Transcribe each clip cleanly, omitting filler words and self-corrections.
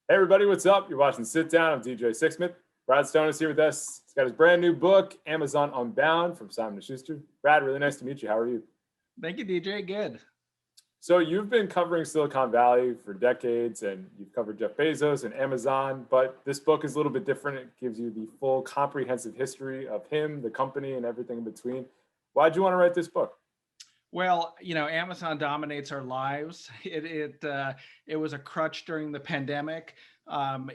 Hey everybody, what's up? You're watching Sit Down. I'm DJ Sixsmith. Brad Stone is here with us. He's got his brand new book, Amazon Unbound, from Simon & Schuster. Brad, really nice to meet you. How are you? Thank you, DJ. Good. So you've been covering Silicon Valley for decades, and you've covered Jeff Bezos and Amazon, but this book is a little bit different. It gives you the full comprehensive history of him, the company, and everything in between. Why'd you want to write this book? Well, Amazon dominates our lives. It was a crutch during the pandemic. Um,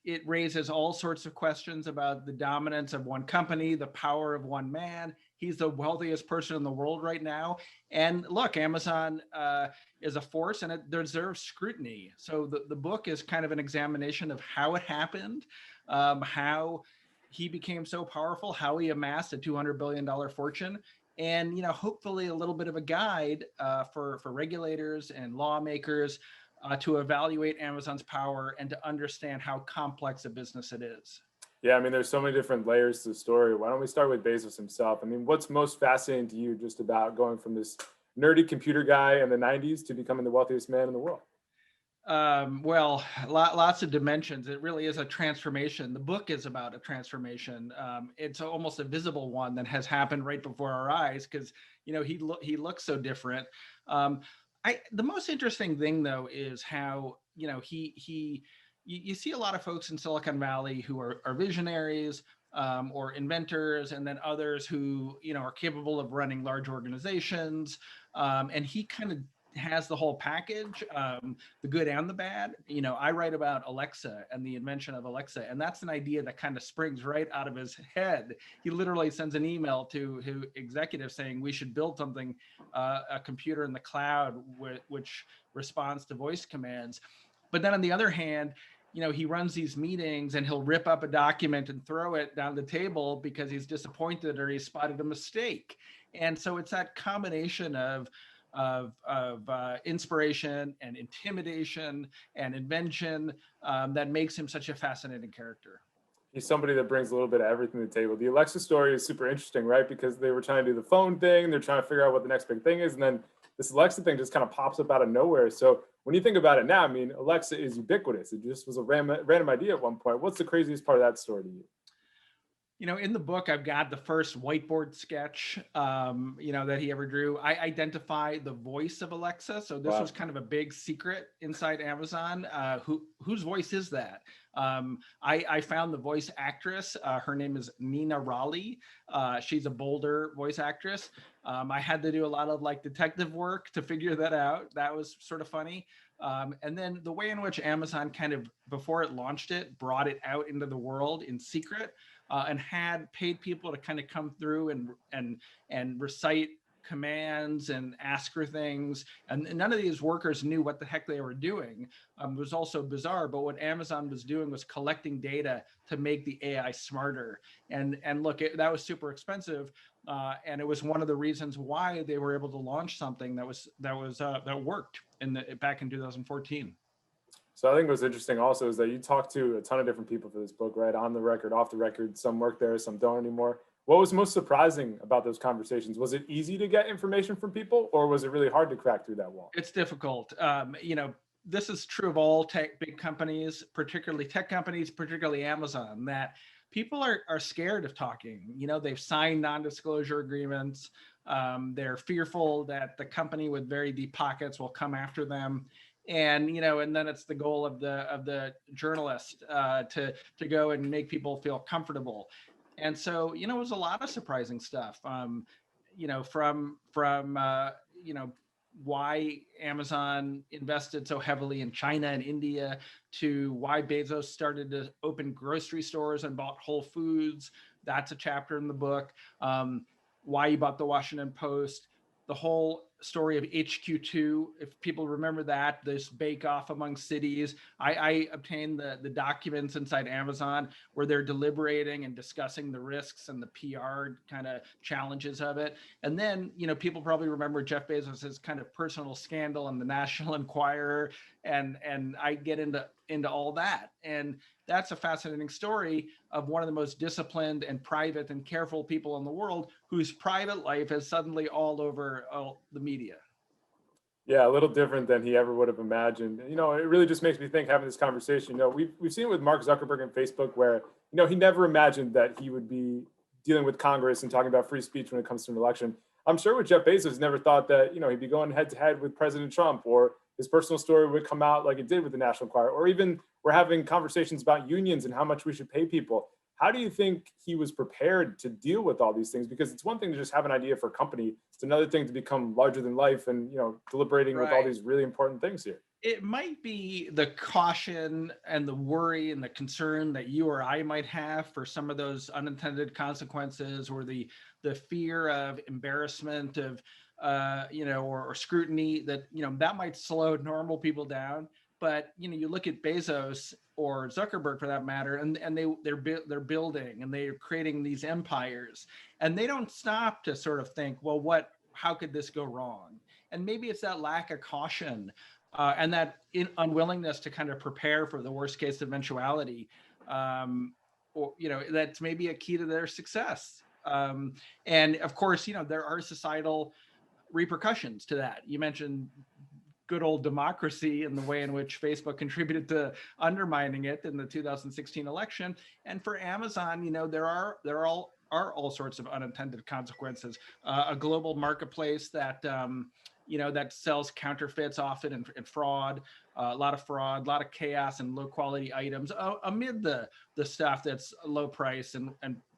it raises all sorts of questions about the dominance of one company, the power of one man. He's the wealthiest person in the world right now. And look, Amazon is a force and it deserves scrutiny. So the book is kind of an examination of how it happened, how he became so powerful, how he amassed a $200 billion fortune, and hopefully a little bit of a guide for regulators and lawmakers to evaluate Amazon's power and to understand how complex a business it is. Yeah, I mean, there's so many different layers to the story. Why don't we start with Bezos himself? I mean, what's most fascinating to you just about going from this nerdy computer guy in the 90s to becoming the wealthiest man in the world? Well, lots of dimensions. It really is a transformation. The book is about a transformation. It's almost a visible one that has happened right before our eyes because he looks so different. Um, the most interesting thing though is how you see a lot of folks in Silicon Valley who are visionaries or inventors, and then others who are capable of running large organizations. And he kind of has the whole package, the good and the bad. I write about Alexa and the invention of Alexa, and that's an idea that kind of springs right out of his head. He literally sends an email to his executive saying we should build something, a computer in the cloud which responds to voice commands. But then on the other hand, he runs these meetings and he'll rip up a document and throw it down the table because he's disappointed or he spotted a mistake. And so it's that combination of inspiration and intimidation and invention that makes him such a fascinating character. He's somebody that brings a little bit of everything to the table. The Alexa story is super interesting, right? Because they were trying to do the phone thing, they're trying to figure out what the next big thing is, and then this Alexa thing just kind of pops up out of nowhere. So when you think about it now, I mean, Alexa is ubiquitous. It just was a random idea at one point. What's the craziest part of that story to you? In the book, I've got the first whiteboard sketch, that he ever drew. I identify the voice of Alexa. So this Wow. was kind of a big secret inside Amazon. Whose voice is that? I found the voice actress. Her name is Nina Raleigh. She's a Boulder voice actress. I had to do a lot of like detective work to figure that out. That was sort of funny. And then the way in which Amazon kind of, before it launched it, brought it out into the world in secret, and had paid people to kind of come through and recite commands and ask her things, and none of these workers knew what the heck they were doing. It was also bizarre, but what Amazon was doing was collecting data to make the AI smarter. And look, that was super expensive, and it was one of the reasons why they were able to launch something that worked back in 2014. So I think what's interesting also is that you talk to a ton of different people for this book, right? On the record, off the record. Some work there, some don't anymore. What was most surprising about those conversations? Was it easy to get information from people, or was it really hard to crack through that wall? It's difficult. This is true of all big companies, particularly tech companies, particularly Amazon, that people are scared of talking. They've signed non-disclosure agreements. They're fearful that the company with very deep pockets will come after them. And then it's the goal of the journalist to go and make people feel comfortable. And so, it was a lot of surprising stuff. From why Amazon invested so heavily in China and India, to why Bezos started to open grocery stores and bought Whole Foods. That's a chapter in the book. Why he bought the Washington Post. The whole story of HQ2, if people remember that, this bake off among cities. I obtained the documents inside Amazon where they're deliberating and discussing the risks and the PR kind of challenges of it. And then, people probably remember Jeff Bezos's kind of personal scandal in the National Enquirer, and I get into all that. And that's a fascinating story of one of the most disciplined and private and careful people in the world whose private life is suddenly all over the media. Yeah, a little different than he ever would have imagined. You know, it really just makes me think having this conversation. You know, we've seen it with Mark Zuckerberg and Facebook, where he never imagined that he would be dealing with Congress and talking about free speech when it comes to an election. I'm sure with Jeff Bezos, never thought that he'd be going head to head with President Trump, or his personal story would come out like it did with the National Enquirer, or even we're having conversations about unions and how much we should pay people. How do you think he was prepared to deal with all these things? Because it's one thing to just have an idea for a company. It's another thing to become larger than life and, deliberating with all Right. these really important things here. It might be the caution and the worry and the concern that you or I might have for some of those unintended consequences, or the fear of embarrassment of or scrutiny that that might slow normal people down. But you look at Bezos or Zuckerberg for that matter, and they're building and they're creating these empires, and they don't stop to sort of think, well, how could this go wrong? And maybe it's that lack of caution, and that unwillingness to kind of prepare for the worst case eventuality, or that's maybe a key to their success. And of course, there are societal repercussions to that. You mentioned good old democracy and the way in which Facebook contributed to undermining it in the 2016 election. And for Amazon, there are all sorts of unintended consequences. A global marketplace that that sells counterfeits often, and fraud, a lot of fraud, a lot of chaos and low quality items amid the stuff that's low price and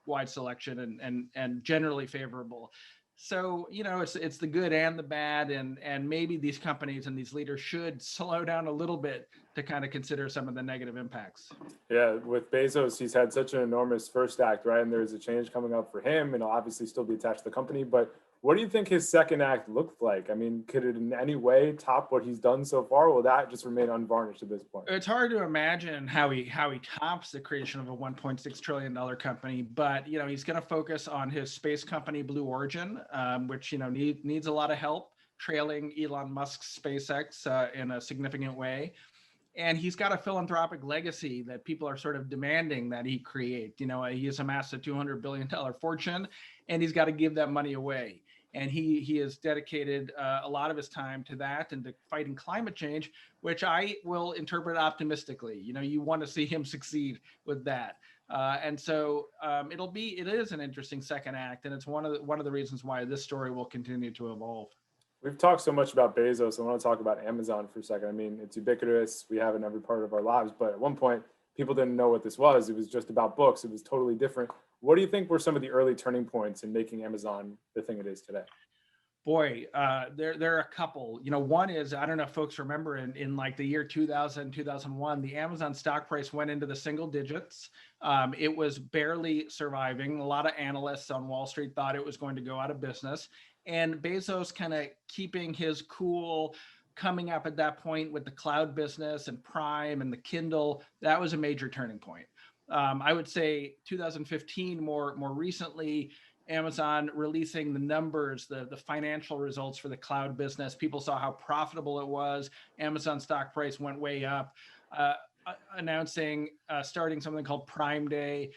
wide selection and generally favorable. So it's the good and the bad, and maybe these companies and these leaders should slow down a little bit to kind of consider some of the negative impacts. Yeah, with Bezos, he's had such an enormous first act, right? And there's a change coming up for him, and he'll obviously still be attached to the company. But what do you think his second act looked like? I mean, could it in any way top what he's done so far? Or will that just remain unvarnished at this point? It's hard to imagine how he tops the creation of a $1.6 trillion company, but he's going to focus on his space company Blue Origin, which needs a lot of help, trailing Elon Musk's SpaceX in a significant way. And he's got a philanthropic legacy that people are sort of demanding that he create. He has amassed a $200 billion fortune, and he's got to give that money away. And he has dedicated a lot of his time to that and to fighting climate change, which I will interpret optimistically. You want to see him succeed with that. And so it is an interesting second act, and it's one of the reasons why this story will continue to evolve. We've talked so much about Bezos. I want to talk about Amazon for a second. I mean, it's ubiquitous. We have it in every part of our lives. But at one point, people didn't know what this was. It was just about books. It was totally different. What do you think were some of the early turning points in making Amazon the thing it is today? Boy, there are a couple. One is, I don't know if folks remember, in like the year 2000, 2001, the Amazon stock price went into the single digits. It was barely surviving. A lot of analysts on Wall Street thought it was going to go out of business. And Bezos kind of keeping his cool, coming up at that point with the cloud business and Prime and the Kindle, that was a major turning point. I would say 2015, more recently, Amazon releasing the numbers, the financial results for the cloud business. People saw how profitable it was. Amazon stock price went way up. Announcing starting something called Prime Day,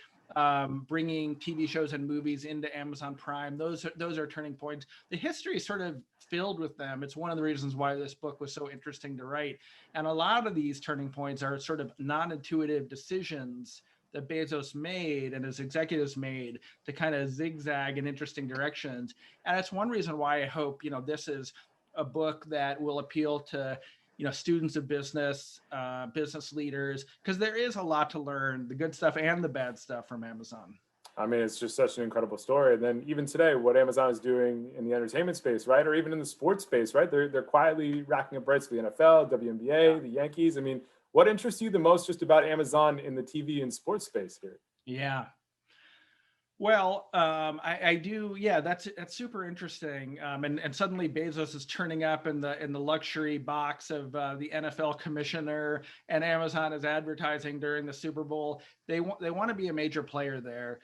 bringing TV shows and movies into Amazon Prime. Those are turning points. The history is sort of filled with them. It's one of the reasons why this book was so interesting to write. And a lot of these turning points are sort of non-intuitive decisions that Bezos made and his executives made to kind of zigzag in interesting directions. And that's one reason why I hope, this is a book that will appeal to, students of business, business leaders, because there is a lot to learn, the good stuff and the bad stuff from Amazon. I mean, it's just such an incredible story. And then even today, what Amazon is doing in the entertainment space, right? Or even in the sports space, right? They're quietly racking up rights for the NFL, WNBA, the Yankees. I mean, what interests you the most just about Amazon in the TV and sports space here? Yeah. Well, I do. Yeah, that's super interesting. And suddenly Bezos is turning up in the luxury box of the NFL commissioner, and Amazon is advertising during the Super Bowl. They want to be a major player there.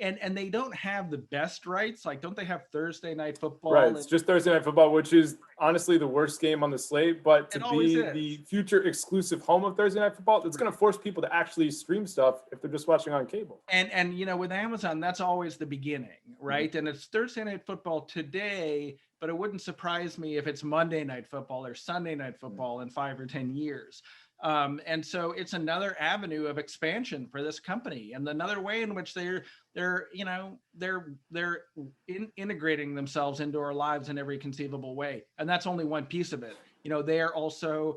And they don't have the best rights. Like, don't they have Thursday night Right. football? It's just Thursday Night Football, which is honestly the worst game on the slate. But to It always be is. the future exclusive home of Thursday Night Football, it's going to force people to actually stream stuff if they're just watching on cable. And with Amazon, that's always the beginning, right? And it's Thursday night football today, but it wouldn't surprise me if it's Monday Night Football or Sunday Night Football in 5 or 10 years. And so it's another avenue of expansion for this company, and another way in which they're integrating themselves into our lives in every conceivable way. And that's only one piece of it. They are also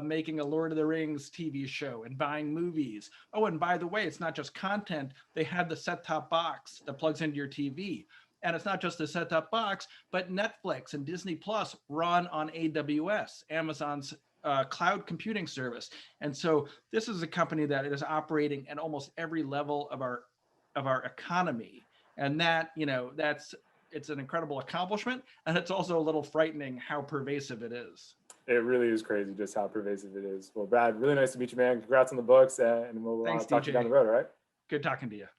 making a Lord of the Rings TV show and buying movies. Oh, and by the way, it's not just content. They have the set-top box that plugs into your TV. And it's not just the set-top box, but Netflix and Disney Plus run on AWS, Amazon's cloud computing service. And so this is a company that is operating at almost every level of our economy. And that, it's an incredible accomplishment. And it's also a little frightening how pervasive it is. It really is crazy just how pervasive it is. Well, Brad, really nice to meet you, man. Congrats on the books, and we'll Thanks, talk to DJ. you down the road, all right? Good talking to you.